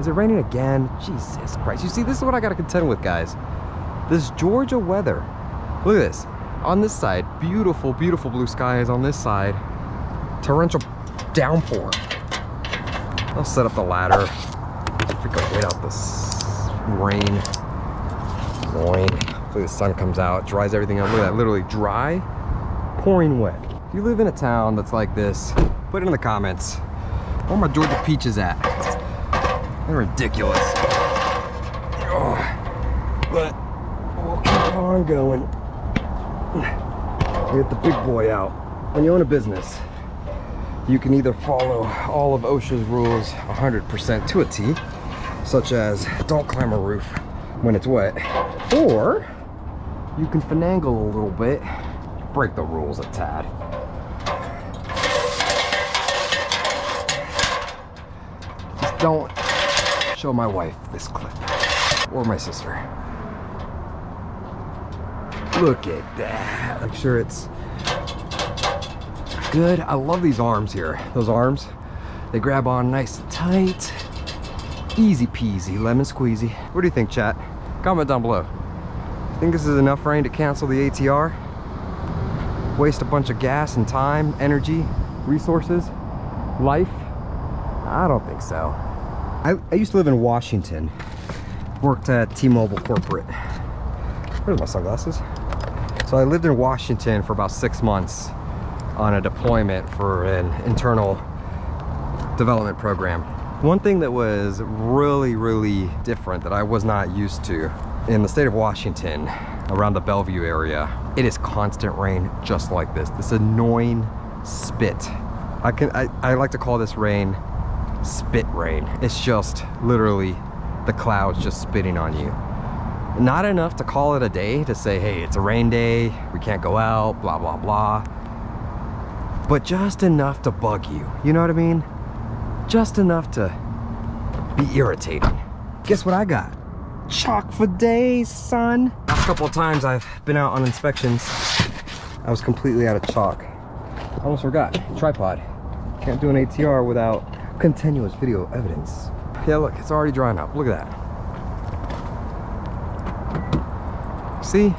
Is it raining again? Jesus Christ. You see, this is what I gotta contend with, guys. This Georgia weather. Look at this. On this side, beautiful, beautiful blue skies. On this side, torrential downpour. I'll set up the ladder. If we can wait out this rain. Annoying. Hopefully the sun comes out, dries everything up. Look at that, literally dry, pouring wet. If you live in a town that's like this, put it in the comments. Where are my Georgia peaches at? They're ridiculous. Oh, but we'll keep on going. Get the big boy out. When you own a business, you can either follow all of OSHA's rules 100% to a T, such as don't climb a roof when it's wet, or you can finagle a little bit, break the rules a tad. Just don't show my wife this clip, or my sister. Look at that. I'm sure it's good. I love these arms here. Those arms, they grab on nice and tight. Easy peasy, lemon squeezy. What do you think, chat? Comment down below. Think this is enough rain to cancel the ATR? Waste a bunch of gas and time, energy, resources, life? I don't think so. I used to live in Washington. Worked at T-Mobile corporate. Where's my sunglasses? So I lived in Washington for about 6 months on a deployment for an internal development program. One thing that was really, really different that I was not used to in the state of Washington, around the Bellevue area, it is constant rain just like this. This annoying spit. I like to call this rain spit rain. It's just literally the clouds just spitting on you. Not enough to call it a day, to say, hey, it's a rain day, we can't go out, blah, blah, blah. But just enough to bug you. You know what I mean? Just enough to be irritating. Guess what I got? Chalk for days, son. Last couple of times I've been out on inspections, I was completely out of chalk. I almost forgot, tripod. Can't do an ATR without continuous video evidence. Yeah, look, it's already drying up. Look at that. See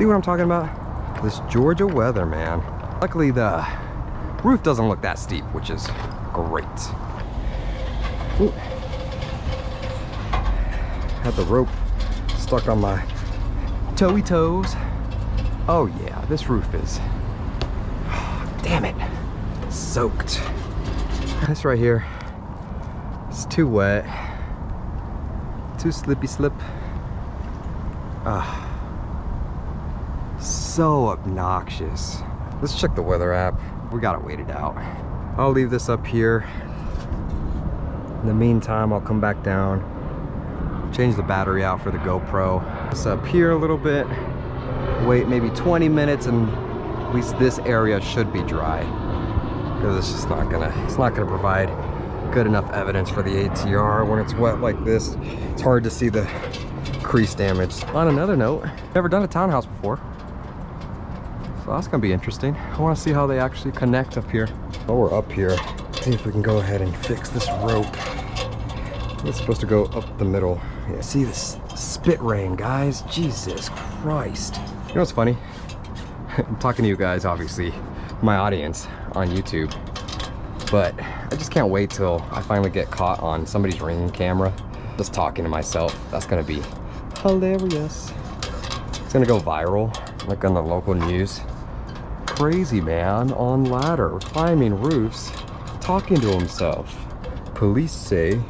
what I'm talking about? This Georgia weather, man. Luckily the roof doesn't look that steep, which is great. Ooh. Had the rope stuck on my toey toes. Oh yeah, this roof is, damn it, soaked. This right here, it's too wet, too slippy slip. So obnoxious. Let's check the weather app. We gotta wait it out. I'll leave this up here. In the meantime, I'll come back down, change the battery out for the GoPro. It's up here a little bit. Wait maybe 20 minutes and at least this area should be dry. Because it's just not gonna provide good enough evidence for the ATR when it's wet like this. It's hard to see the crease damage. On another note, never done a townhouse before. So that's gonna be interesting. I wanna see how they actually connect up here. While we're up here, see if we can go ahead and fix this rope. It's supposed to go up the middle. Yeah, see this spit rain, guys? Jesus Christ. You know what's funny? I'm talking to you guys, obviously, my audience on YouTube. But I just can't wait till I finally get caught on somebody's Ring camera, just talking to myself. That's gonna be hilarious. It's gonna go viral, like on the local news. Crazy man on ladder, climbing roofs, talking to himself. Police say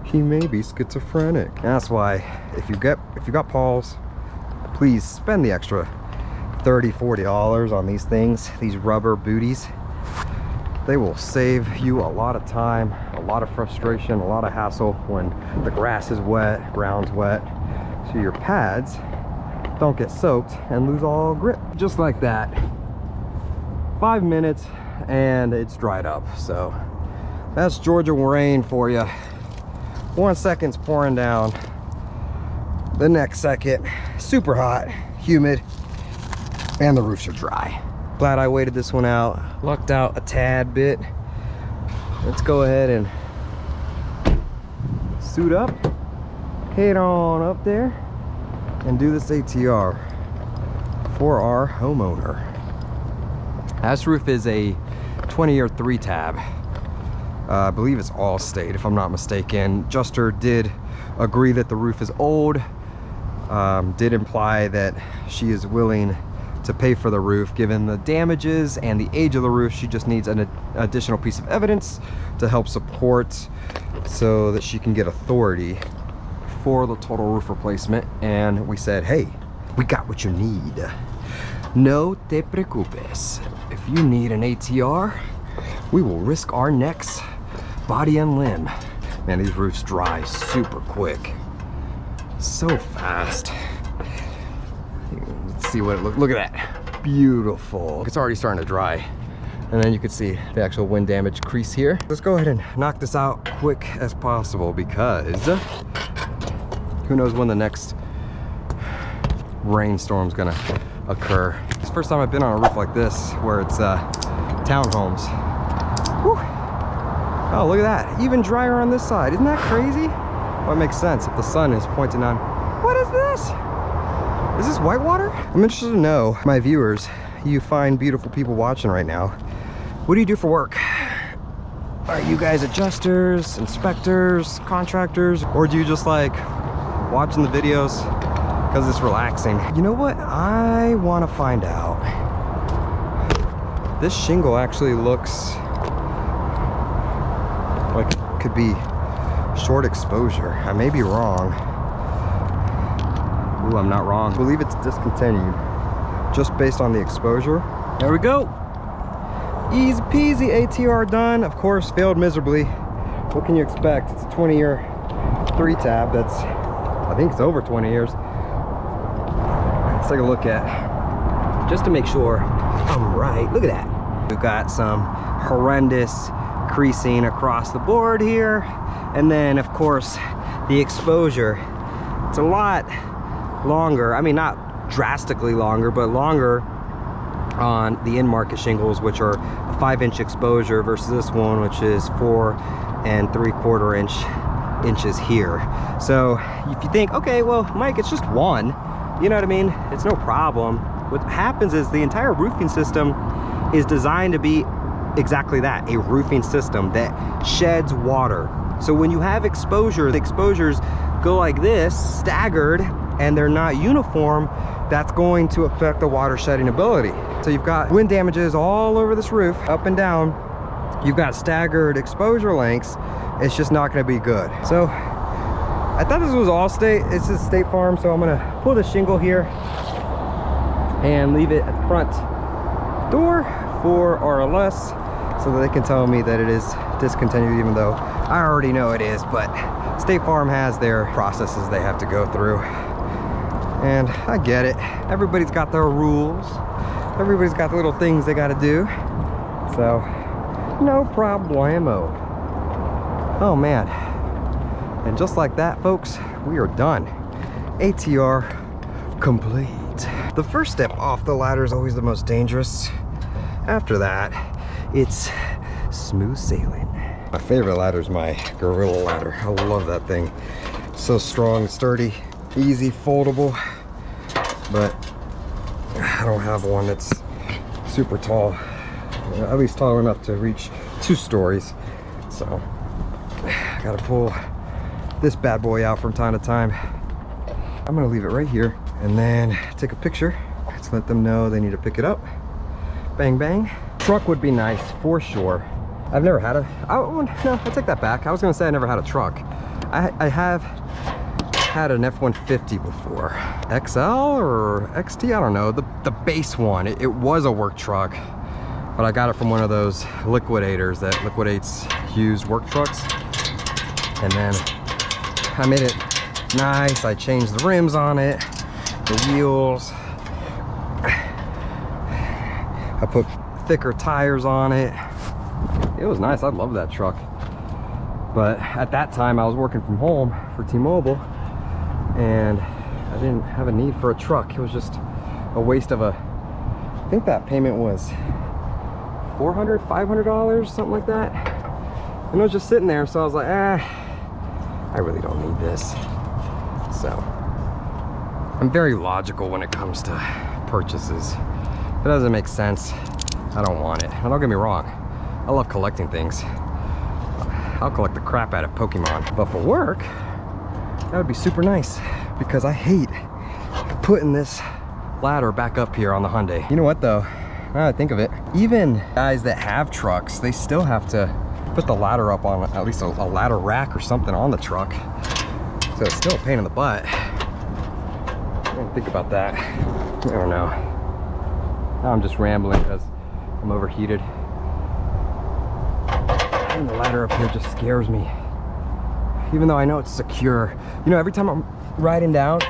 he may be schizophrenic. That's why if you got Pauls, please spend the extra $30–40 on these things, these rubber booties. They will save you a lot of time, a lot of frustration, a lot of hassle when the grass is wet, ground's wet, so your pads don't get soaked and lose all grip. Just like that. 5 minutes and it's dried up. So that's Georgia rain for you. 1 second's pouring down, the next second super hot, humid, and the roofs are dry. Glad I waited this one out, lucked out a tad bit. Let's go ahead and suit up, head on up there, and do this ATR for our homeowner. This roof is a 20-year 3-tab. I believe it's Allstate, if I'm not mistaken. Adjuster did agree that the roof is old. Did imply that she is willing to pay for the roof given the damages and the age of the roof. She just needs an additional piece of evidence to help support so that she can get authority for the total roof replacement. And we said, hey, we got what you need. No te preocupes. If you need an ATR, we will risk our necks, body and limb. Man, these roofs dry super quick. So fast. Let's see what it look at that. Beautiful. It's already starting to dry. And then you can see the actual wind damage crease here. Let's go ahead and knock this out quick as possible because who knows when the next rainstorm's gonna occur. It's the first time I've been on a roof like this where it's townhomes. Whew. Oh, look at that. Even drier on this side. Isn't that crazy? Well, it makes sense if the sun is pointing on. What is this? Is this whitewater? I'm interested to know, my viewers, you fine, beautiful people watching right now, what do you do for work? Are you guys adjusters, inspectors, contractors, or do you just like watching the videos because it's relaxing? You know what? I want to find out. This shingle actually looks like it could be short exposure. I may be wrong. Ooh, I'm not wrong. I believe it's discontinued just based on the exposure. There we go. Easy peasy, ATR done. Of course, failed miserably. What can you expect? It's a 20-year 3-tab. That's, I think it's over 20 years. Let's take a look at, just to make sure I'm right. Look at that. We've got some horrendous creasing across the board here. And then of course the exposure, it's a lot longer. I mean, not drastically longer, but longer on the in-market shingles, which are a 5-inch exposure versus this one, which is 4 3/4 inches here. So if you think, okay, well, Mike, it's just one, you know what I mean? It's no problem. What happens is the entire roofing system is designed to be exactly that, a roofing system that sheds water. So when you have exposure, the exposures go like this, staggered, and they're not uniform, that's going to affect the water shedding ability. So you've got wind damages all over this roof, up and down. You've got staggered exposure lengths. It's just not gonna be good. So I thought this was Allstate. This is State Farm, so I'm gonna pull the shingle here and leave it at the front door for RLS so that they can tell me that it is discontinued, even though I already know it is. But State Farm has their processes they have to go through, and I get it. Everybody's got their rules. Everybody's got the little things they got to do. So no problemo. Oh man. And just like that, folks, we are done. ATR complete. The first step off the ladder is always the most dangerous. After that, it's smooth sailing. My favorite ladder is my Gorilla ladder. I love that thing. So strong, sturdy, easy, foldable. But I don't have one that's super tall. At least tall enough to reach 2 stories. So I gotta pull this bad boy out from time to time. I'm gonna leave it right here and then take a picture. Let's let them know they need to pick it up. Bang, bang. Truck would be nice for sure. I've never had a, no, I take that back. I was gonna say I never had a truck. I have had an F-150 before. XL or XT, I don't know. The base one, it was a work truck, but I got it from one of those liquidators that liquidates used work trucks. And then I made it nice. I changed the rims on it, the wheels. I put thicker tires on it. It was nice. I love that truck. But at that time I was working from home for T-Mobile and I didn't have a need for a truck. It was just a waste of a, I think that payment was $400, $500, something like that. And it was just sitting there, so I was like, I really don't need this. So, I'm very logical when it comes to purchases. If it doesn't make sense, I don't want it. And don't get me wrong, I love collecting things. I'll collect the crap out of Pokemon. But for work, that would be super nice because I hate putting this ladder back up here on the Hyundai. You know what though? Now that I think of it, even guys that have trucks, they still have to put the ladder up on at least a ladder rack or something on the truck. So it's still a pain in the butt. I didn't think about that. I don't know. Now I'm just rambling because I'm overheated. And the ladder up here just scares me. Even though I know it's secure. You know, every time I'm riding down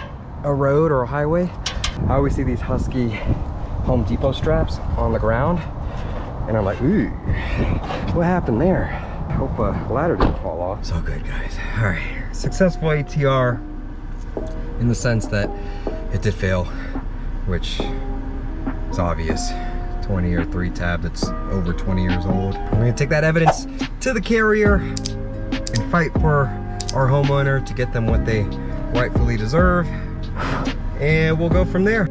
a road or a highway, I always see these Husky Home Depot straps on the ground. And I'm like, ooh, what happened there? I hope a ladder didn't fall off. It's all good, guys. All right, successful ATR in the sense that it did fail, which is obvious. 20 or 3 tab that's over 20 years old. I'm gonna take that evidence to the carrier and fight for our homeowner to get them what they rightfully deserve. And we'll go from there.